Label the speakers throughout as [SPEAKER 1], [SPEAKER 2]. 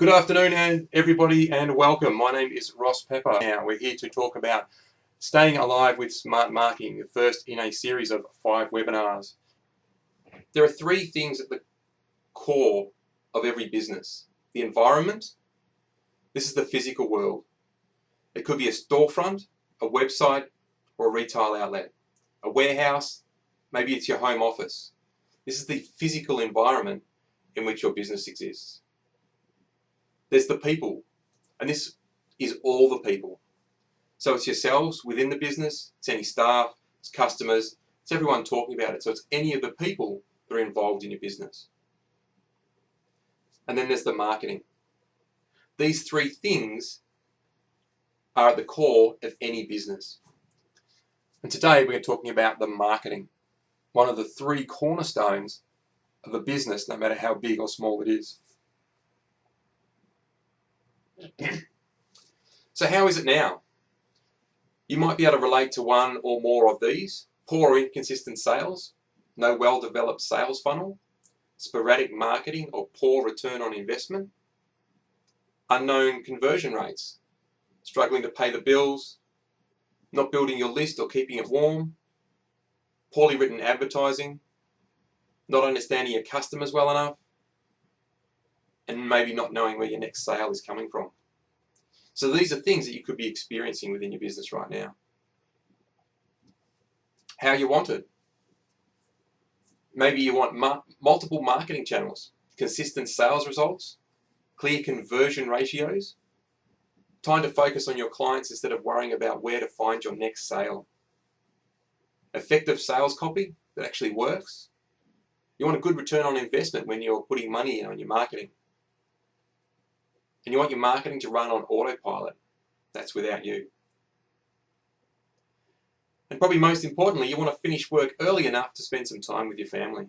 [SPEAKER 1] Good afternoon, everybody, and welcome. My name is Ross Pepper. Now, we're here to talk about staying alive with smart marketing, the first in a series of 5 webinars. There are 3 things at the core of every business. The environment, this is the physical world. It could be a storefront, a website, or a retail outlet. A warehouse, maybe it's your home office. This is the physical environment in which your business exists. There's the people, and this is all the people. So it's yourselves within the business, it's any staff, it's customers, it's everyone talking about it. So it's any of the people that are involved in your business. And then there's the marketing. These 3 things are at the core of any business. And today we're talking about the marketing, one of the 3 cornerstones of a business, no matter how big or small it is. So how is it now? You might be able to relate to one or more of these. Poor or inconsistent sales, no well-developed sales funnel, sporadic marketing or poor return on investment, unknown conversion rates, struggling to pay the bills, not building your list or keeping it warm, poorly written advertising, not understanding your customers well enough, and maybe not knowing where your next sale is coming from. So these are things that you could be experiencing within your business right now. How you want it. Maybe you want multiple marketing channels, consistent sales results, clear conversion ratios, time to focus on your clients instead of worrying about where to find your next sale. Effective sales copy that actually works. You want a good return on investment when you're putting money in on your marketing. And you want your marketing to run on autopilot. That's without you. And probably most importantly, you want to finish work early enough to spend some time with your family.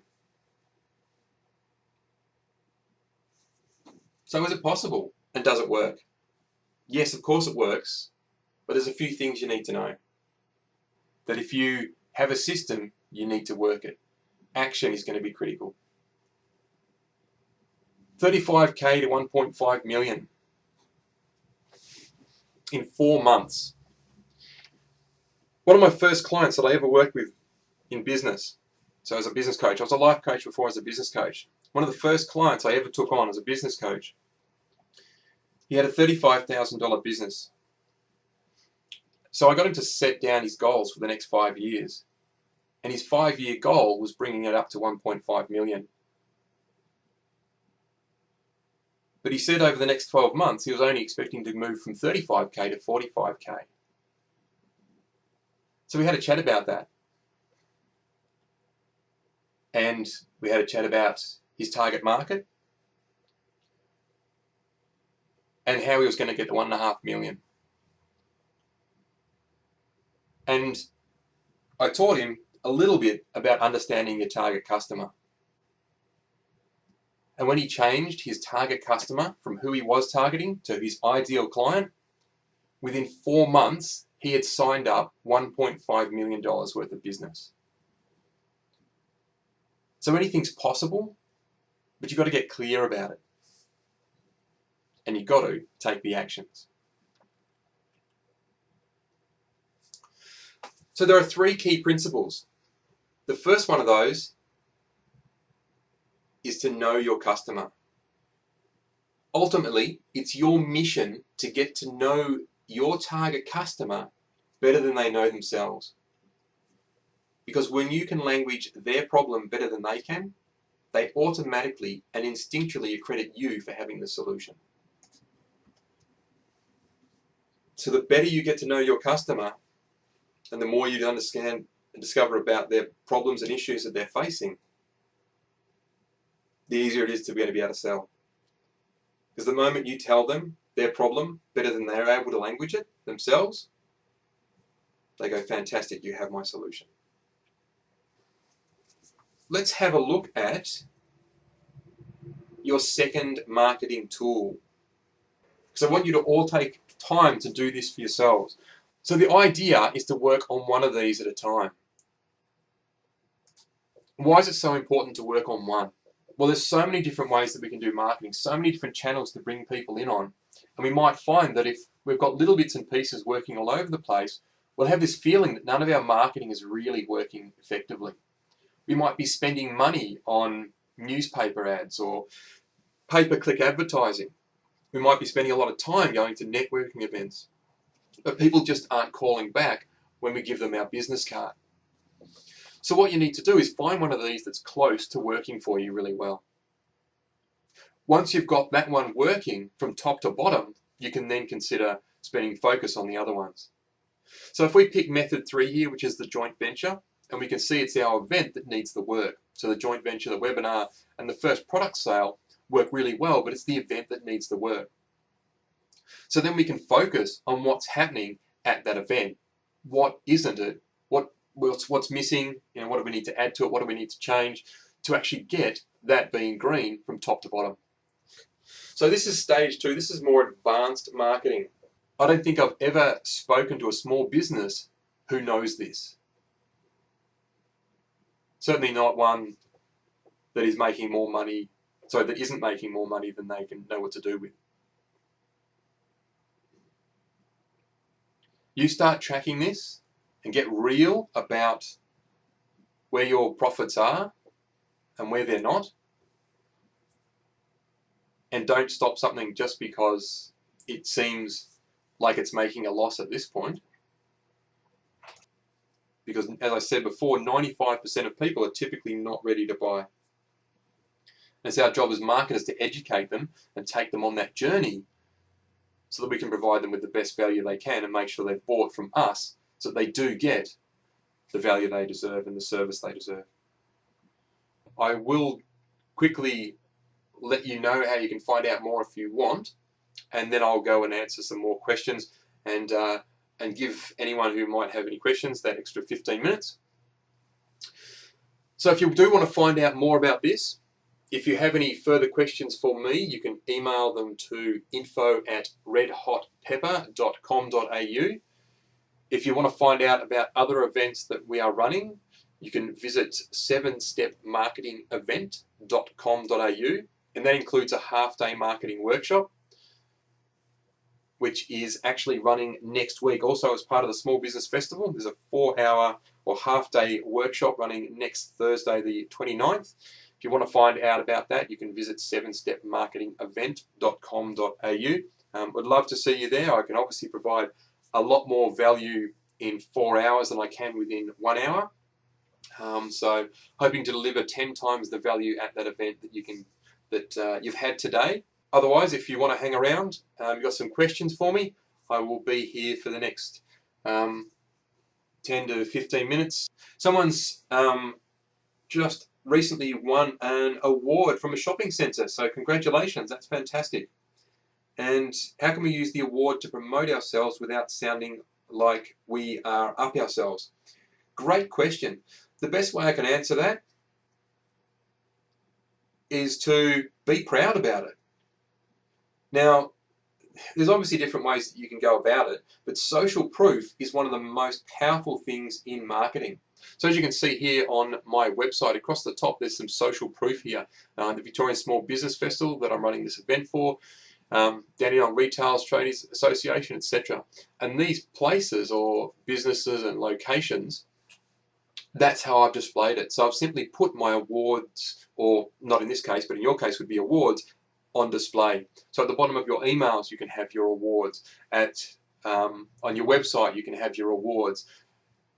[SPEAKER 1] So is it possible? And does it work? Yes, of course it works. But there's a few things you need to know. That if you have a system, you need to work it. Action is going to be critical. 35K to 1.5 million in 4 months. One of my first clients that I ever worked with in business, so as a business coach, I was a life coach before as a business coach. One of the first clients I ever took on as a business coach, he had a $35,000 business. So I got him to set down his goals for the next 5 years. And his 5-year goal was bringing it up to 1.5 million. But he said over the next 12 months, he was only expecting to move from 35K to 45K. So we had a chat about that. And we had a chat about his target market and how he was going to get to 1.5 million. And I taught him a little bit about understanding your target customer. And when he changed his target customer from who he was targeting to his ideal client, within 4 months, he had signed up $1.5 million worth of business. So anything's possible, but you've got to get clear about it. And you've got to take the actions. So there are 3 key principles. The first one of those is to know your customer. Ultimately, it's your mission to get to know your target customer better than they know themselves. Because when you can language their problem better than they can, they automatically and instinctually accredit you for having the solution. So the better you get to know your customer, and the more you understand and discover about their problems and issues that they're facing, the easier it is to be able to sell. Because the moment you tell them their problem better than they're able to language it themselves, they go, fantastic, you have my solution. Let's have a look at your second marketing tool. Because I want you to all take time to do this for yourselves. So the idea is to work on one of these at a time. Why is it so important to work on one? Well, there's so many different ways that we can do marketing, so many different channels to bring people in on. And we might find that if we've got little bits and pieces working all over the place, we'll have this feeling that none of our marketing is really working effectively. We might be spending money on newspaper ads or pay-per-click advertising. We might be spending a lot of time going to networking events, but people just aren't calling back when we give them our business card. So what you need to do is find one of these that's close to working for you really well. Once you've got that one working from top to bottom, you can then consider spending focus on the other ones. So if we pick method 3 here, which is the joint venture, and we can see it's our event that needs the work. So the joint venture, the webinar, and the first product sale work really well, but it's the event that needs the work. So then we can focus on what's happening at that event. What isn't it? What's missing? What do we need to add to it? What do we need to change to actually get that being green from top to bottom? So this is stage 2. This is more advanced marketing. I don't think I've ever spoken to a small business who knows this. Certainly not one that is making more money, that isn't making more money than they can know what to do with. You start tracking this and get real about where your profits are and where they're not. And don't stop something just because it seems like it's making a loss at this point. Because, as I said before, 95% of people are typically not ready to buy. And it's our job as marketers to educate them and take them on that journey so that we can provide them with the best value they can and make sure they've bought from us so that they do get the value they deserve and the service they deserve. I will quickly let you know how you can find out more if you want, and then I'll go and answer some more questions and give anyone who might have any questions that extra 15 minutes. So if you do want to find out more about this, if you have any further questions for me, you can email them to info@redhotpepper.com.au. If you want to find out about other events that we are running, you can visit 7stepmarketingevent.com.au, and that includes a half-day marketing workshop, which is actually running next week. Also, as part of the Small Business Festival, there's a 4-hour or half-day workshop running next Thursday, the 29th. If you want to find out about that, you can visit 7stepmarketingevent.com.au. Would love to see you there. I can obviously provide a lot more value in 4 hours than I can within 1 hour. So hoping to deliver 10 times the value at that event that you've had today. Otherwise, if you want to hang around, you've got some questions for me, I will be here for the next 10 to 15 minutes. Someone's just recently won an award from a shopping centre, so congratulations, that's fantastic. And how can we use the award to promote ourselves without sounding like we are up ourselves? Great question. The best way I can answer that is to be proud about it. Now, there's obviously different ways that you can go about it, but social proof is one of the most powerful things in marketing. So as you can see here on my website, across the top, there's some social proof here. The Victorian Small Business Festival that I'm running this event for, Dandenong Retail Traders Association, etc. And these places or businesses and locations, that's how I've displayed it. So I've simply put my awards, or not in this case, but in your case would be awards, on display. So at the bottom of your emails, you can have your awards. On your website, you can have your awards.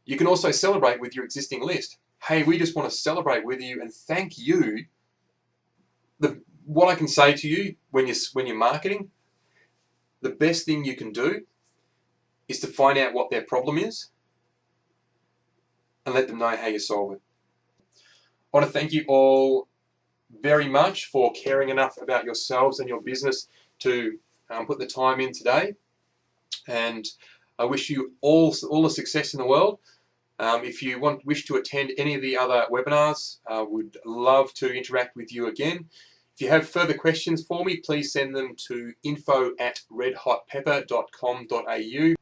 [SPEAKER 1] You can also celebrate with your existing list. Hey, we just want to celebrate with you and thank you. What I can say to you when you're marketing, the best thing you can do is to find out what their problem is and let them know how you solve it. I want to thank you all very much for caring enough about yourselves and your business to put the time in today. And I wish you all the success in the world. If you wish to attend any of the other webinars, I would love to interact with you again. If you have further questions for me, please send them to info@redhotpepper.com.au.